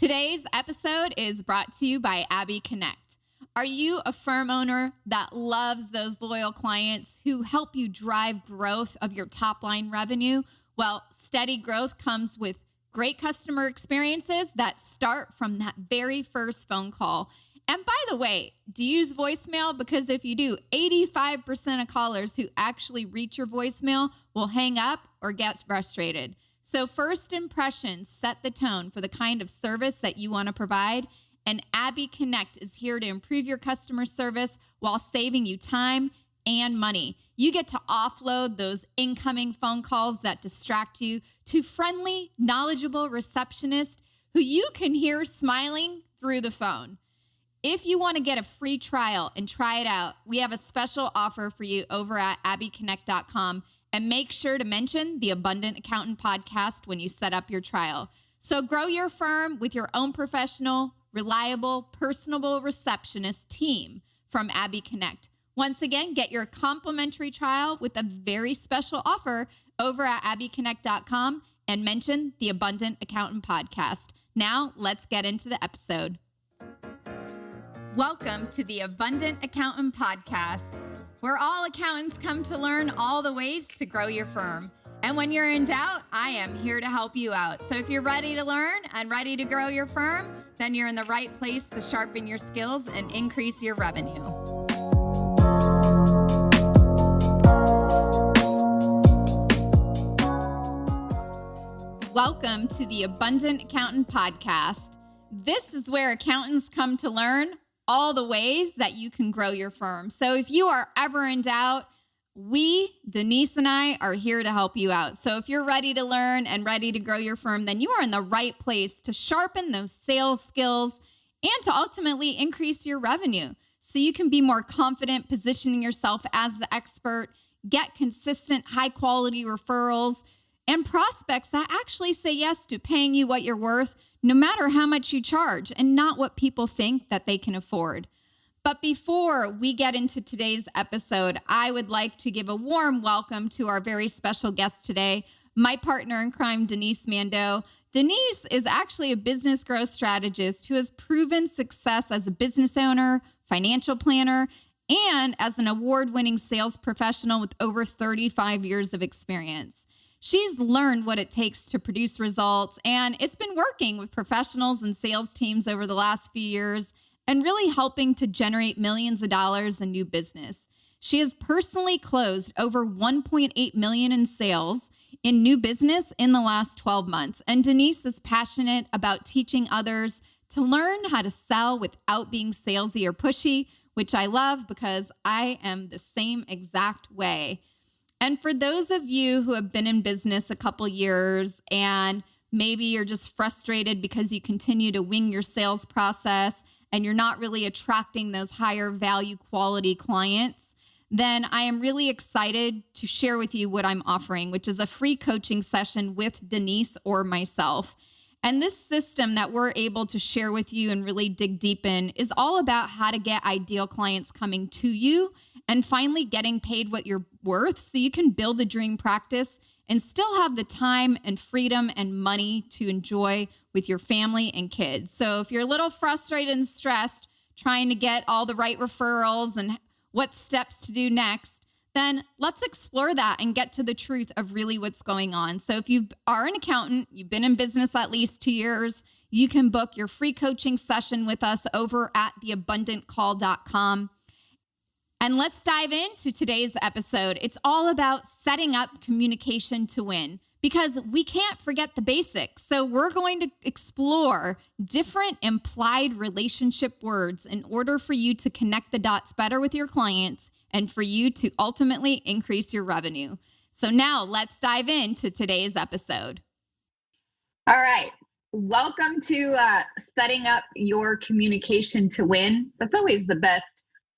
Today's episode is brought to you by Abby Connect. Are you a firm owner that loves those loyal clients who help you drive growth of your top line revenue? Well, steady growth comes with great customer experiences that start from that very first phone call. And by the way, do you use voicemail? Because if you do, 85% of callers who actually reach your voicemail will hang up or get frustrated. So first impressions set the tone for the kind of service that you want to provide. And Abby Connect is here to improve your customer service while saving you time and money. You get to offload those incoming phone calls that distract you to friendly, knowledgeable receptionists who you can hear smiling through the phone. If you want to get a free trial and try it out, we have a special offer for you over at abbyconnect.com. And make sure to mention the Abundant Accountant podcast when you set up your trial. So grow your firm with your own professional, reliable, personable receptionist team from Abby Connect. Once again, get your complimentary trial with a very special offer over at abbyconnect.com and mention the Abundant Accountant podcast. Now, let's get into the episode. Welcome to the Abundant Accountant podcast, where all accountants come to learn all the ways to grow your firm. And when you're in doubt, I am here to help you out. So if you're ready to learn and ready to grow your firm, then you're in the right place to sharpen your skills and increase your revenue. Welcome to the Abundant Accountant podcast. This is where accountants come to learn all the ways that you can grow your firm. So if you are ever in doubt, Denise and I, are here to help you out. So if you're ready to learn and ready to grow your firm, then you are in the right place to sharpen those sales skills and to ultimately increase your revenue so you can be more confident positioning yourself as the expert, get consistent, high-quality referrals, and prospects that actually say yes to paying you what you're worth, no matter how much you charge, and not what people think that they can afford. But before we get into today's episode, I would like to give a warm welcome to our very special guest today, my partner in crime, Denise Mandeau. Denise is actually a business growth strategist who has proven success as a business owner, financial planner, and as an award-winning sales professional with over 35 years of experience. She's learned what it takes to produce results, and it's been working with professionals and sales teams over the last few years and really helping to generate millions of dollars in new business. She has personally closed over $1.8 million in sales in new business in the last 12 months. And Denise is passionate about teaching others to learn how to sell without being salesy or pushy, which I love because I am the same exact way. And for those of you who have been in business a couple years and maybe you're just frustrated because you continue to wing your sales process and you're not really attracting those higher value quality clients, then I am really excited to share with you what I'm offering, which is a free coaching session with Denise or myself. And this system that we're able to share with you and really dig deep in is all about how to get ideal clients coming to you and finally getting paid what you're worth so you can build a dream practice and still have the time and freedom and money to enjoy with your family and kids. So if you're a little frustrated and stressed trying to get all the right referrals and what steps to do next, then let's explore that and get to the truth of really what's going on. So if you are an accountant, you've been in business at least 2 years, you can book your free coaching session with us over at theabundantcall.com. And let's dive into today's episode. It's all about setting up communication to win because we can't forget the basics. So we're going to explore different implied relationship words in order for you to connect the dots better with your clients and for you to ultimately increase your revenue. So now let's dive into today's episode. All right. Welcome to setting up your communication to win. That's always the best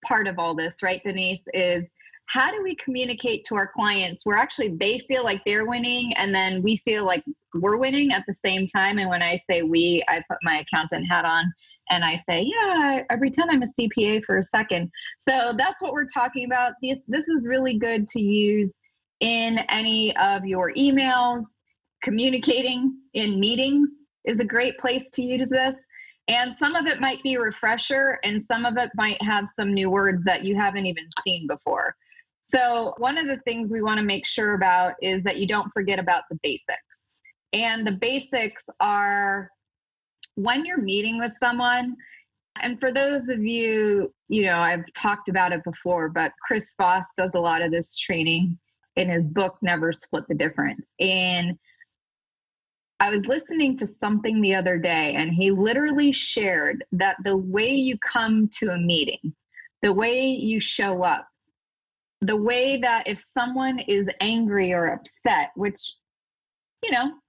part of all this, right, Denise, is how do we communicate to our clients where actually they feel like they're winning and then we feel like we're winning at the same time? And when I say we, I put my accountant hat on and I say, yeah, I pretend I'm a CPA for a second. So that's what we're talking about. This is really good to use in any of your emails, communicating in meetings. is a great place to use this. And some of it might be a refresher, and some of it might have some new words that you haven't even seen before. So one of the things we want to make sure about is that you don't forget about the basics. And the basics are when you're meeting with someone, and for those of you, I've talked about it before, but Chris Voss does a lot of this training in his book, Never Split the Difference. And I was listening to something the other day, and he literally shared that the way you come to a meeting, the way you show up, the way that if someone is angry or upset, which,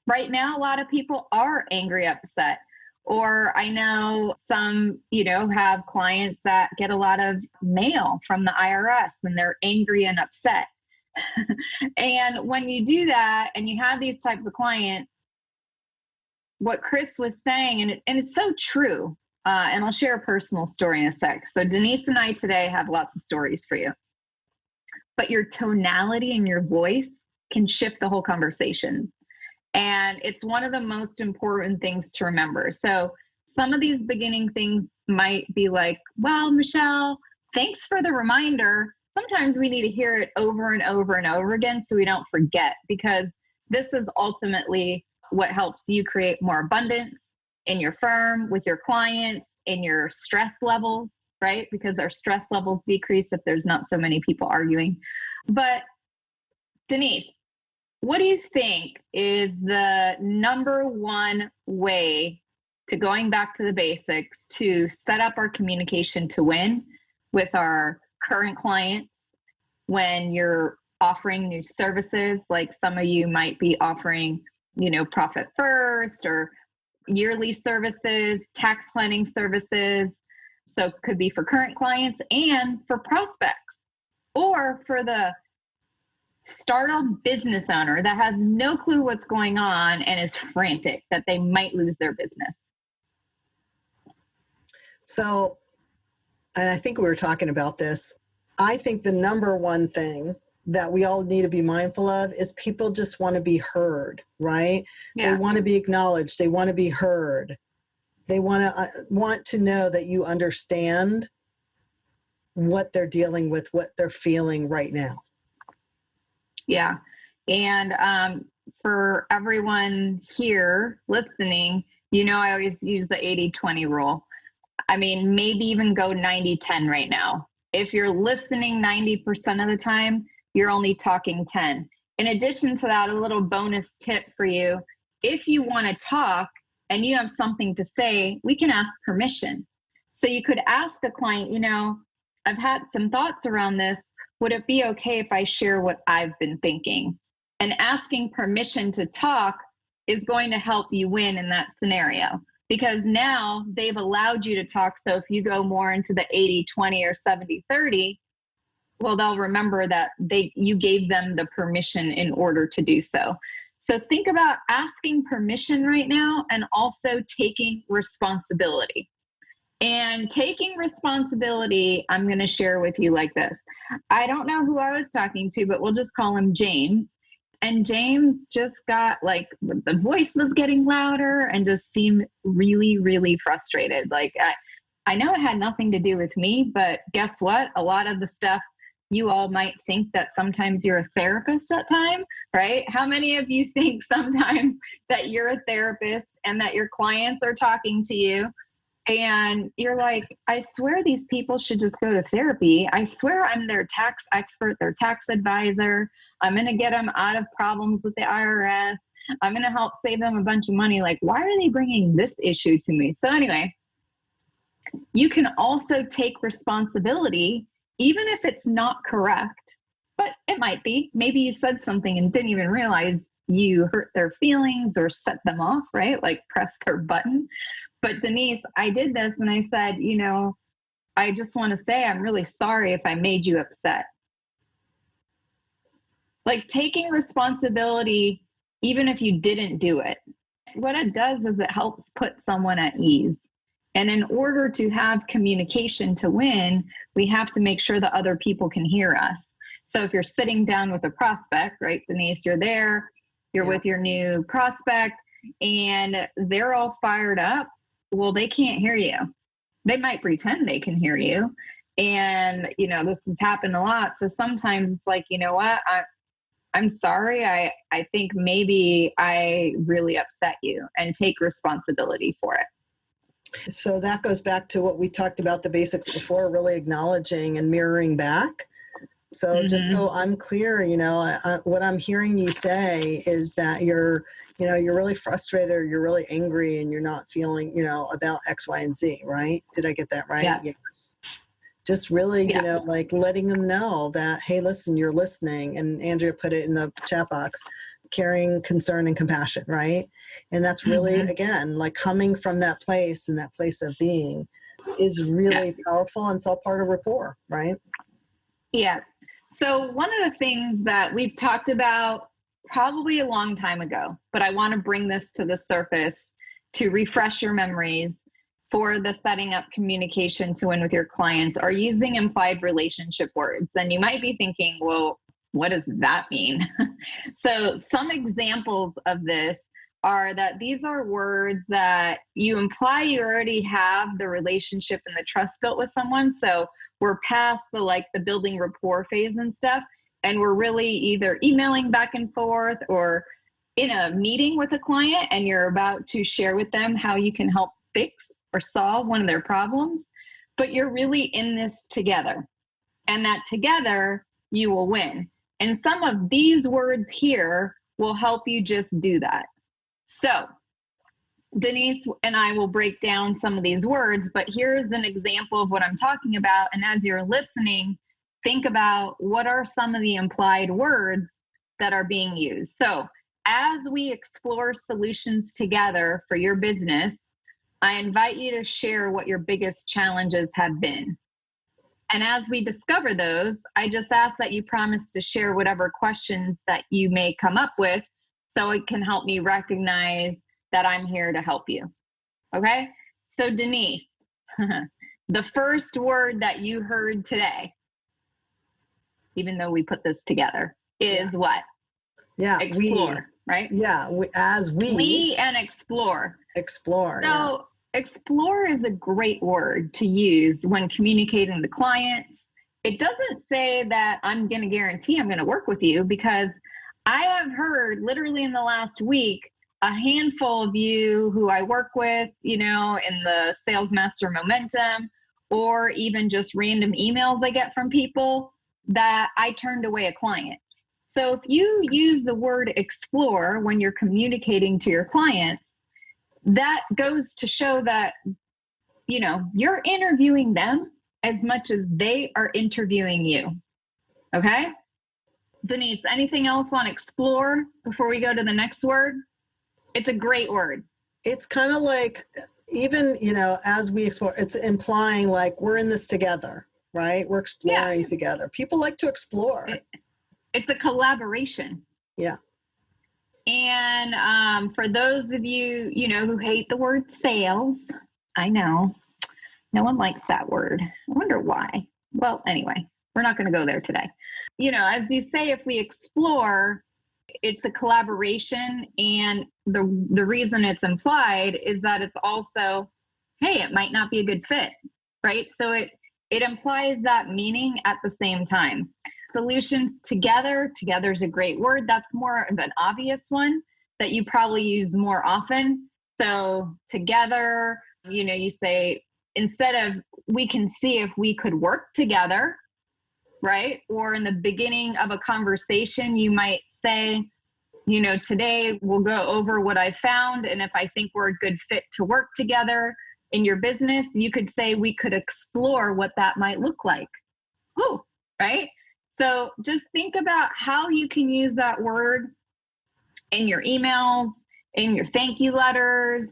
right now, a lot of people are angry, upset. Or I know some, have clients that get a lot of mail from the IRS and they're angry and upset. And when you do that and you have these types of clients, what Chris was saying, and it's so true, and I'll share a personal story in a sec. So Denise and I today have lots of stories for you. But your tonality and your voice can shift the whole conversation. And it's one of the most important things to remember. So some of these beginning things might be like, well, Michelle, thanks for the reminder. Sometimes we need to hear it over and over and over again so we don't forget, because this is ultimately what helps you create more abundance in your firm, with your clients, in your stress levels, right? Because our stress levels decrease if there's not so many people arguing. But Denise, what do you think is the number one way to, going back to the basics, to set up our communication to win with our current clients when you're offering new services? Like some of you might be offering, Profit First or yearly services, tax planning services. So it could be for current clients and for prospects, or for the startup business owner that has no clue what's going on and is frantic that they might lose their business. So, and I think we were talking about this. I think the number one thing that we all need to be mindful of is people just want to be heard, right? Yeah. They want to be acknowledged. They want to be heard. They want to know that you understand what they're dealing with, what they're feeling right now. Yeah. And for everyone here listening, I always use the 80-20 rule. I mean, maybe even go 90-10 right now. If you're listening 90% of the time, you're only talking 10. In addition to that, a little bonus tip for you: if you want to talk and you have something to say, we can ask permission. So you could ask the client, I've had some thoughts around this. Would it be okay if I share what I've been thinking? And asking permission to talk is going to help you win in that scenario, because now they've allowed you to talk. So if you go more into the 80-20 or 70-30, well, they'll remember that you gave them the permission in order to do so. So think about asking permission right now, and also taking responsibility. And taking responsibility, I'm going to share with you like this. I don't know who I was talking to, but we'll just call him James. And James just got the voice was getting louder and just seemed really, really frustrated. I know it had nothing to do with me, but guess what? A lot of the stuff, you all might think that sometimes you're a therapist at times, right? How many of you think sometimes that you're a therapist and that your clients are talking to you and you're like, I swear these people should just go to therapy. I swear I'm their tax expert, their tax advisor. I'm going to get them out of problems with the IRS. I'm going to help save them a bunch of money. Why are they bringing this issue to me? So anyway, you can also take responsibility, even if it's not correct, but it might be. Maybe you said something and didn't even realize you hurt their feelings or set them off, right? Press their button. But Denise, I did this and I said, I just want to say I'm really sorry if I made you upset. Taking responsibility, even if you didn't do it, what it does is it helps put someone at ease. And in order to have communication to win, we have to make sure that other people can hear us. So if you're sitting down with a prospect, right, Denise, you're there, you're with your new prospect, and they're all fired up, well, they can't hear you. They might pretend they can hear you. And, this has happened a lot. So sometimes it's like, you know what, I'm sorry. I think maybe I really upset you, and take responsibility for it. So that goes back to what we talked about, the basics before, really acknowledging and mirroring back. So just so I'm clear, what I'm hearing you say is that you're really frustrated, or you're really angry, and you're not feeling, about X, Y, and Z, right? Did I get that right? Yeah. Yes. Just really, like letting them know that, hey, listen, you're listening. And Andrea put it in the chat box, caring, concern, and compassion, right? And that's really, again, like coming from that place, and that place of being is really powerful, and it's all part of rapport, right? Yeah. So one of the things that we've talked about probably a long time ago, but I want to bring this to the surface to refresh your memories for the setting up communication to win with your clients, are using implied relationship words. And you might be thinking, well, what does that mean? So some examples of this are that these are words that you imply you already have the relationship and the trust built with someone. So we're past the building rapport phase and stuff. And we're really either emailing back and forth, or in a meeting with a client, and you're about to share with them how you can help fix or solve one of their problems, but you're really in this together, and that together you will win. And some of these words here will help you just do that. So Denise and I will break down some of these words, but here's an example of what I'm talking about. And as you're listening, think about what are some of the implied words that are being used. So as we explore solutions together for your business, I invite you to share what your biggest challenges have been. And as we discover those, I just ask that you promise to share whatever questions that you may come up with, so it can help me recognize that I'm here to help you. Okay? So Denise, the first word that you heard today, even though we put this together, is what? Yeah. Explore, right? Yeah. We and explore. Explore. So explore is a great word to use when communicating to clients. It doesn't say that I'm going to guarantee I'm going to work with you, because I have heard literally in the last week, a handful of you who I work with, in the Sales Master Momentum, or even just random emails I get from people, that I turned away a client. So if you use the word explore when you're communicating to your clients, that goes to show that, you're interviewing them as much as they are interviewing you. Okay? Denise, anything else on explore before we go to the next word? It's a great word. It's kind of like, even, as we explore, it's implying like we're in this together, right? We're exploring together. People like to explore. It's a collaboration. Yeah. And for those of you, who hate the word sales, I know no one likes that word. I wonder why. Well, anyway, we're not going to go there today. As you say, if we explore, it's a collaboration. And the reason it's implied is that it's also, hey, it might not be a good fit, right? So it implies that meaning at the same time. Solutions together is a great word. That's more of an obvious one that you probably use more often. So together, you say, instead of we can see if we could work together, right? Or in the beginning of a conversation, you might say, today we'll go over what I found, and if I think we're a good fit to work together in your business, you could say we could explore what that might look like. Ooh, right? So just think about how you can use that word in your emails, in your thank you letters,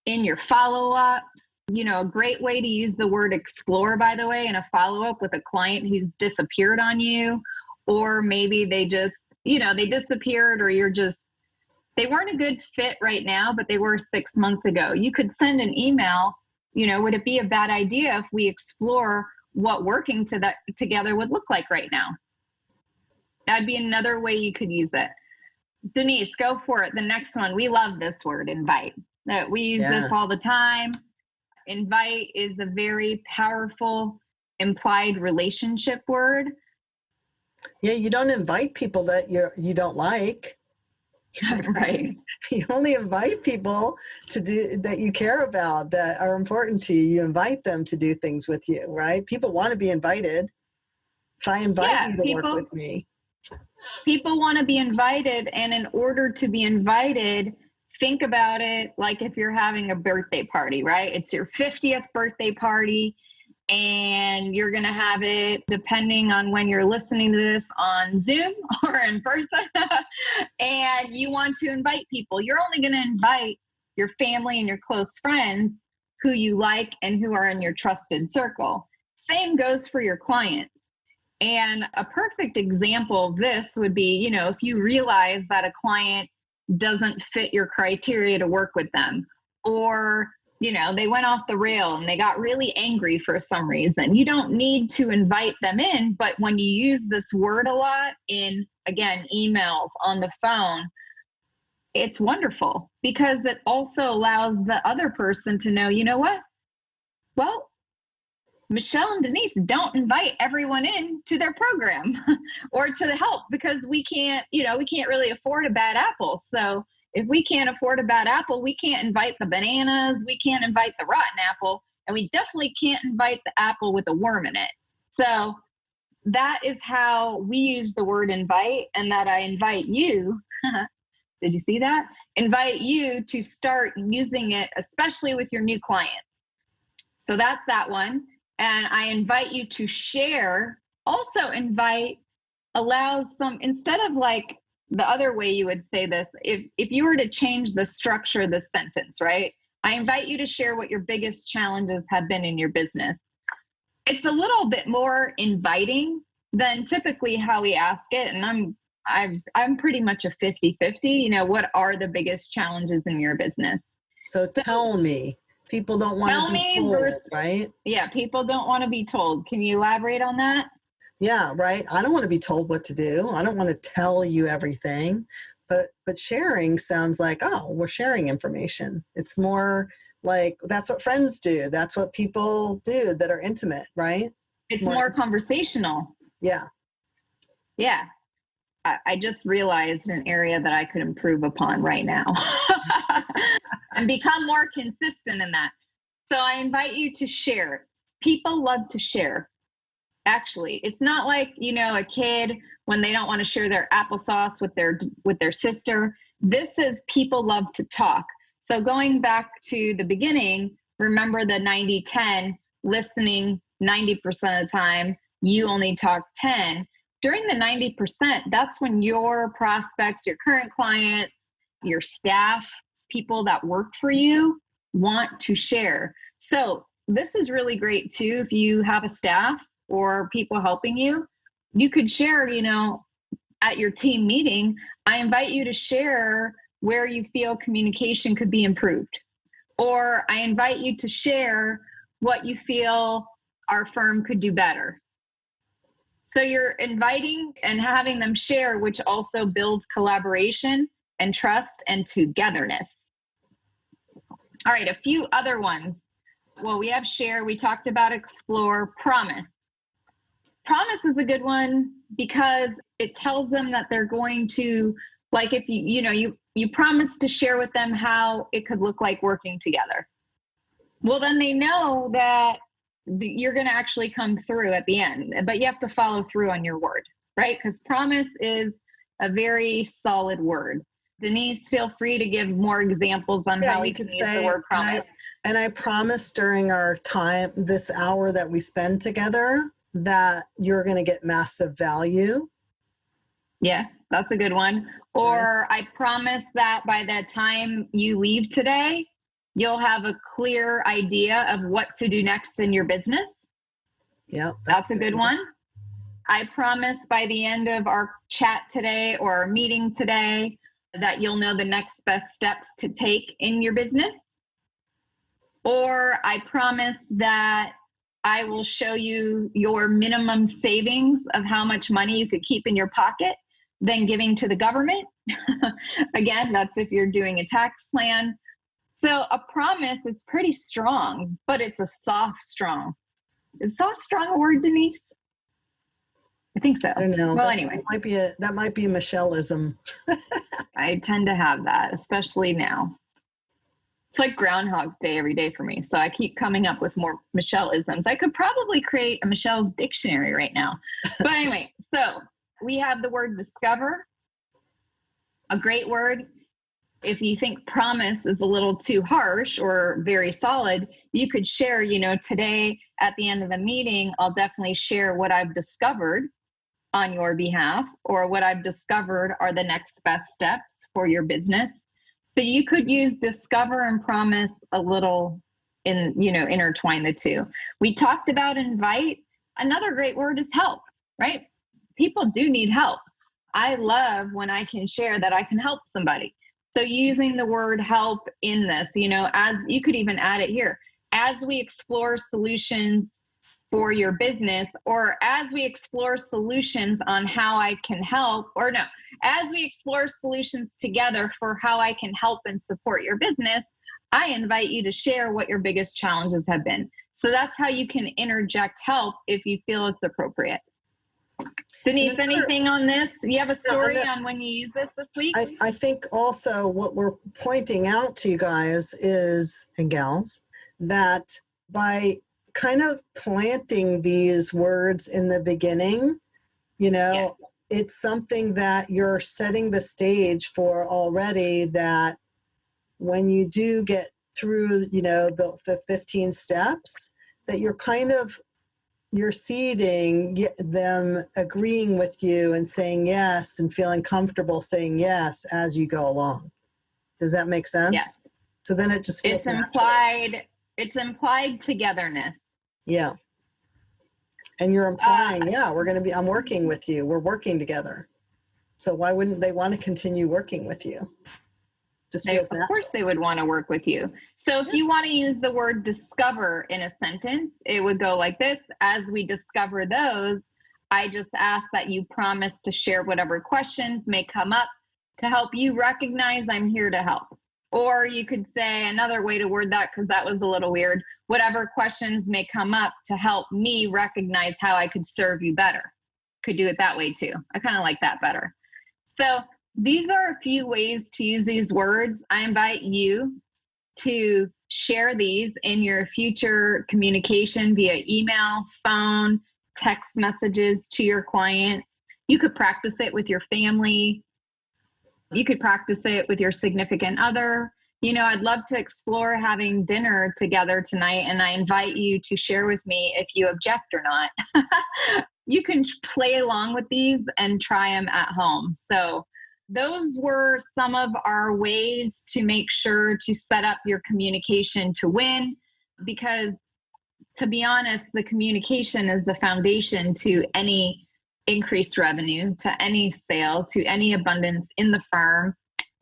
in your follow-ups. A great way to use the word explore, by the way, in a follow-up with a client who's disappeared on you, or maybe they just, they disappeared, or they weren't a good fit right now, but they were 6 months ago. You could send an email, would it be a bad idea if we explore what working together would look like right now? That'd be another way you could use it. Denise, go for it. The next one. We love this word, invite. We use this all the time. Invite is a very powerful implied relationship word. Yeah, you don't invite people that you don't like. Right. You only invite people to do that you care about, that are important to you. You invite them to do things with you, right? People want to be invited. If I invite you to work with me. People want to be invited, and in order to be invited, think about it like if you're having a birthday party, right? It's your 50th birthday party, and you're going to have it, depending on when you're listening to this, on Zoom or in person, and you want to invite people. You're only going to invite your family and your close friends who you like and who are in your trusted circle. Same goes for your clients. And a perfect example of this would be, if you realize that a client doesn't fit your criteria to work with them, or, they went off the rail and they got really angry for some reason. You don't need to invite them in, but when you use this word a lot in, again, emails, on the phone, it's wonderful because it also allows the other person to know, you know what? Well, Michelle and Denise don't invite everyone in to their program or to the help because we can't really afford a bad apple. So if we can't afford a bad apple, we can't invite the bananas, we can't invite the rotten apple, and we definitely can't invite the apple with a worm in it. So that is how we use the word invite, and that I invite you, did you see that? Invite you to start using it, especially with your new clients. So that's that one. And I invite you to share. Also, invite allows some, instead of like the other way you would say this, if you were to change the structure of the sentence, right? I invite you to share what your biggest challenges have been in your business. It's a little bit more inviting than typically how we ask it. And I'm pretty much a 50-50. What are the biggest challenges in your business? So tell me. People don't want to be told, right? Yeah, people don't want to be told. Can you elaborate on that? Yeah, right. I don't want to be told what to do. I don't want to tell you everything. But sharing sounds like, oh, we're sharing information. It's more like that's what friends do. That's what people do that are intimate, right? It's more conversational. Yeah. Yeah. I just realized an area that I could improve upon right now and become more consistent in that. So I invite you to share. People love to share. Actually, it's not like, a kid when they don't want to share their applesauce with their sister. This is people love to talk. So going back to the beginning, remember the 90-10, listening 90% of the time, you only talk 10. During the 90%, that's when your prospects, your current clients, your staff, people that work for you want to share. So this is really great too. If you have a staff or people helping you, you could share, at your team meeting, I invite you to share where you feel communication could be improved. Or I invite you to share what you feel our firm could do better. So you're inviting and having them share, which also builds collaboration and trust and togetherness. All right, a few other ones. Well, we have share, we talked about explore, promise. Promise is a good one because it tells them that they're going to, like if you promise to share with them how it could look like working together. Well, then they know that you're going to actually come through at the end, but you have to follow through on your word, right? Because promise is a very solid word. Denise, feel free to give more examples on how we can use the word promise. And I promise during our time, this hour that we spend together, that you're going to get massive value. Yeah, that's a good one. Or I promise that by the time you leave today, you'll have a clear idea of what to do next in your business. Yeah, that's a good one. I promise by the end of our chat today or our meeting today that you'll know the next best steps to take in your business. Or I promise that I will show you your minimum savings of how much money you could keep in your pocket than giving to the government. Again, that's if you're doing a tax plan. So a promise is pretty strong, but it's a soft strong. Is soft strong a word, Denise? I think so. I don't know. Well, anyway. That might be a Michelleism. I tend to have that, especially now. It's like Groundhog's Day every day for me. So I keep coming up with more Michelleisms. I could probably create a Michelle's dictionary right now. But anyway, so we have the word discover, a great word. If you think promise is a little too harsh or very solid, you could share, today at the end of the meeting, I'll definitely share what I've discovered on your behalf, or what I've discovered are the next best steps for your business. So you could use discover and promise a little intertwine the two. We talked about invite. Another great word is help, right? People do need help. I love when I can share that I can help somebody. So using the word help in this, as you could even add it here, as we explore solutions for your business, or as we explore solutions on how I can help, as we explore solutions together for how I can help and support your business, I invite you to share what your biggest challenges have been. So that's how you can interject help if you feel it's appropriate. Denise, anything on this? Do you have a story on when you use this week? I think also what we're pointing out to you guys and gals, that by kind of planting these words in the beginning, it's something that you're setting the stage for already, that when you do get through, the 15 steps, that you're seeding them agreeing with you and saying yes and feeling comfortable saying yes as you go along. Does that make sense? Yeah. So then it just feels It's implied togetherness. Yeah. And you're implying, I'm working with you. We're working together. So why wouldn't they want to continue working with you? Just feels natural. Of course they would want to work with you. So if you want to use the word discover in a sentence, it would go like this. As we discover those, I just ask that you promise to share whatever questions may come up to help you recognize I'm here to help. Or you could say another way to word that, because that was a little weird, whatever questions may come up to help me recognize how I could serve you better. Could do it that way too. I kind of like that better. So these are a few ways to use these words. I invite you to share these in your future communication via email, phone, text messages to your clients. You could practice it with your family. You could practice it with your significant other. I'd love to explore having dinner together tonight, and I invite you to share with me if you object or not. You can play along with these and try them at home. So those were some of our ways to make sure to set up your communication to win, because to be honest, the communication is the foundation to any increased revenue, to any sale, to any abundance in the firm,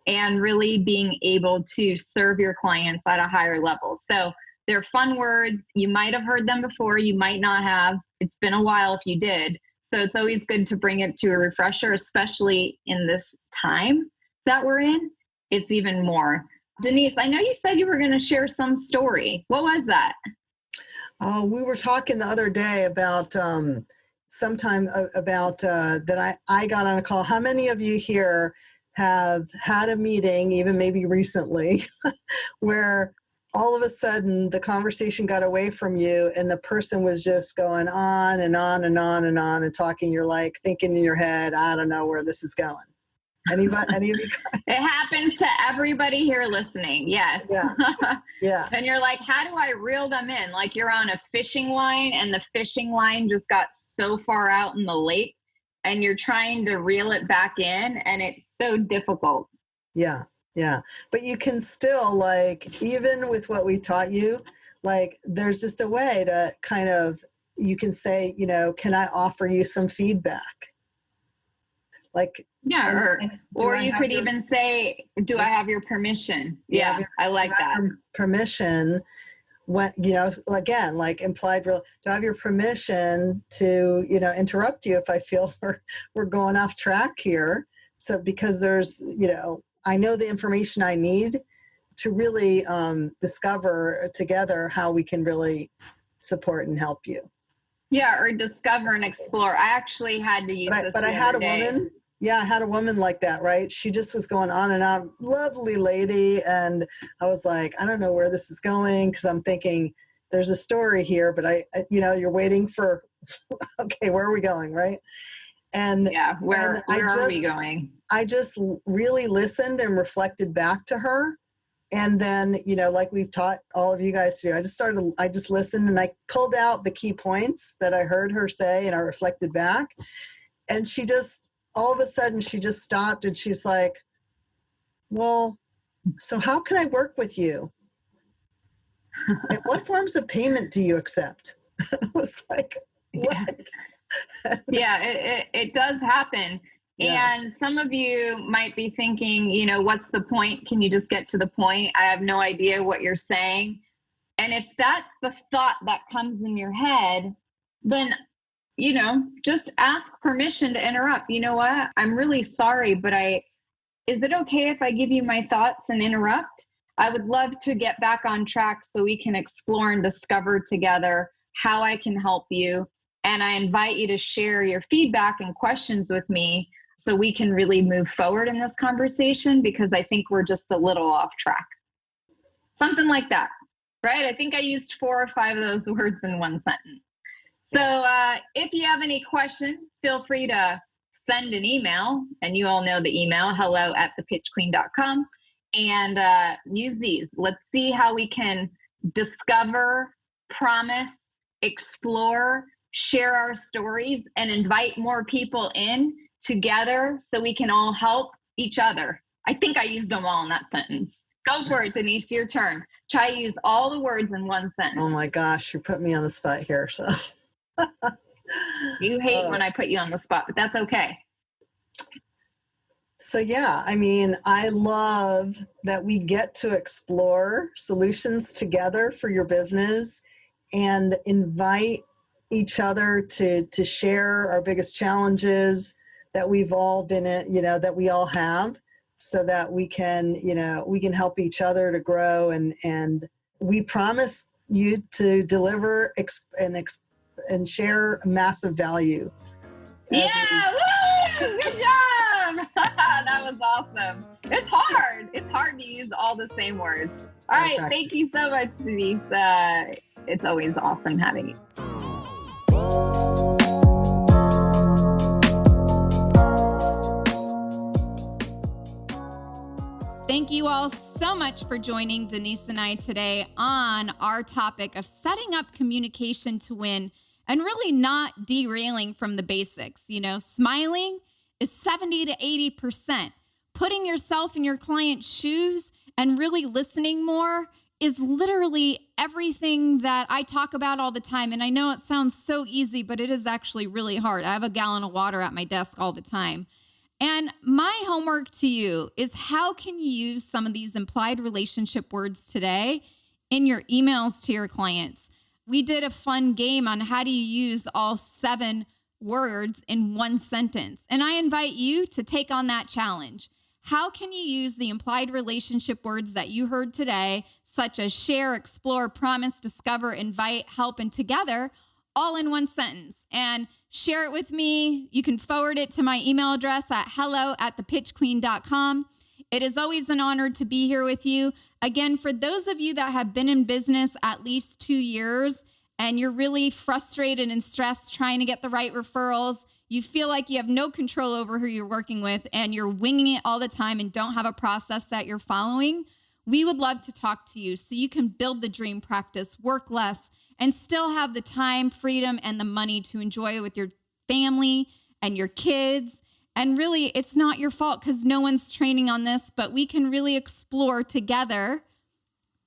and really being able to serve your clients at a higher level. So they're fun words. You might have heard them before. You might not have. It's been a while if you did. So it's always good to bring it to a refresher, especially in this time that we're in. It's even more. Denise, I know you said you were going to share some story. What was that? We were talking the other day about that I got on a call. How many of you here have had a meeting, even maybe recently, where all of a sudden the conversation got away from you and the person was just going on and on and on and on and talking? You're like thinking in your head, I don't know where this is going. Any of you guys? It happens to everybody here listening. Yes. Yeah. Yeah. And you're like, how do I reel them in? Like you're on a fishing line and the fishing line just got so far out in the lake and you're trying to reel it back in, and it's so difficult. Yeah. Yeah. But you can still, like, even with what we taught you, like, there's just a way to kind of, you can say, can I offer you some feedback? Like, yeah, or you could even say, do I have your permission? Yeah, I like that. Permission, when, again, like implied, do I have your permission to, interrupt you if I feel we're going off track here? So because there's, I know the information I need to really discover together how we can really support and help you. Yeah, or discover and explore. I actually had to use this. But I had a woman. Yeah, I had a woman like that, right? She just was going on and on, lovely lady. And I was like, I don't know where this is going, because I'm thinking there's a story here, but you're waiting for, okay, where are we going, right? And yeah, where are we going? I just really listened and reflected back to her. And then, like we've taught all of you guys to do, I just listened and I pulled out the key points that I heard her say and I reflected back. And she just, all of a sudden, she just stopped and she's like, well, so how can I work with you? And what forms of payment do you accept? I was like, what? Yeah, it does happen. Yeah. And some of you might be thinking, what's the point? Can you just get to the point? I have no idea what you're saying. And if that's the thought that comes in your head, then, just ask permission to interrupt. You know what? I'm really sorry, but is it okay if I give you my thoughts and interrupt? I would love to get back on track so we can explore and discover together how I can help you. And I invite you to share your feedback and questions with me so we can really move forward in this conversation, because I think we're just a little off track. Something like that, right? I think I used 4 or 5 of those words in one sentence. So if you have any questions, feel free to send an email, and you all know the email, hello@thepitchqueen.com, and use these. Let's see how we can discover, promise, explore, share our stories, and invite more people in together so we can all help each other. I think I used them all in that sentence. Go for it, Denise, your turn. Try to use all the words in one sentence. Oh my gosh, you put me on the spot here. So you hate when I put you on the spot, but that's okay. So yeah, I love that we get to explore solutions together for your business and invite each other to share our biggest challenges that we've all been in, that we all have, so that we can help each other to grow. And we promise you to deliver and share massive value. Yeah, woo! Good job! That was awesome. It's hard to use all the same words. All right, thank you so much, Denise. It's always awesome having you. Thank you all so much for joining Denise and I today on our topic of setting up communication to win and really not derailing from the basics. Smiling is 70 to 80%. Putting yourself in your client's shoes and really listening more is literally everything that I talk about all the time. And I know it sounds so easy, but it is actually really hard. I have a gallon of water at my desk all the time. And my homework to you is, how can you use some of these implied relationship words today in your emails to your clients? We did a fun game on how do you use all 7 words in one sentence. And I invite you to take on that challenge. How can you use the implied relationship words that you heard today, such as share, explore, promise, discover, invite, help, and together, all in one sentence? And share it with me. You can forward it to my email address at hello@thepitchqueen.com. It is always an honor to be here with you. Again, for those of you that have been in business at least 2 years and you're really frustrated and stressed trying to get the right referrals, you feel like you have no control over who you're working with and you're winging it all the time and don't have a process that you're following, we would love to talk to you so you can build the dream practice, work less, and still have the time, freedom, and the money to enjoy it with your family and your kids. And really, it's not your fault because no one's training on this, but we can really explore together.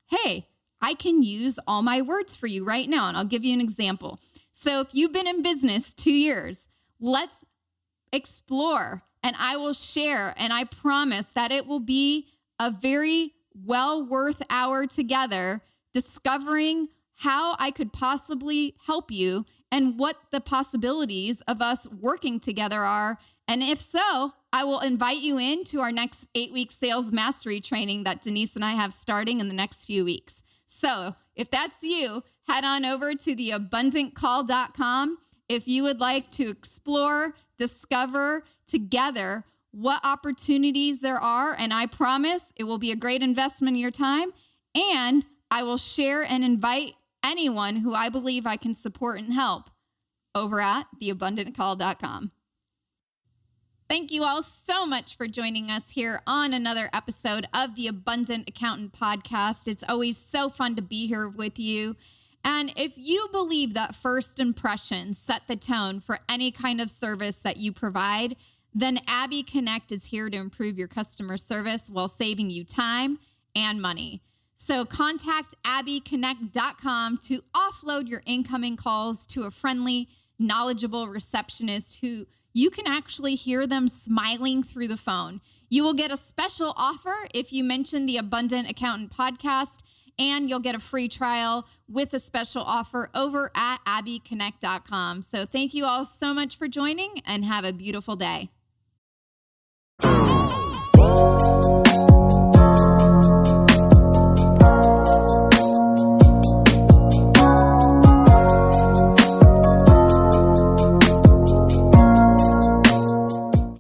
Hey, I can use all my words for you right now, and I'll give you an example. So if you've been in business 2 years, let's explore, and I will share, and I promise that it will be a very well worth hour together discovering how I could possibly help you and what the possibilities of us working together are. And if so, I will invite you into our next 8-week sales mastery training that Denise and I have starting in the next few weeks. So if that's you, head on over to theabundantcall.com if you would like to explore, discover together what opportunities there are. And I promise it will be a great investment of your time. And I will share and invite anyone who I believe I can support and help over at theabundantcall.com. Thank you all so much for joining us here on another episode of the Abundant Accountant Podcast. It's always so fun to be here with you. And if you believe that first impressions set the tone for any kind of service that you provide, then Abby Connect is here to improve your customer service while saving you time and money. So contact abbyconnect.com to offload your incoming calls to a friendly, knowledgeable receptionist who you can actually hear them smiling through the phone. You will get a special offer if you mention the Abundant Accountant Podcast, and you'll get a free trial with a special offer over at abbyconnect.com. So thank you all so much for joining, and have a beautiful day.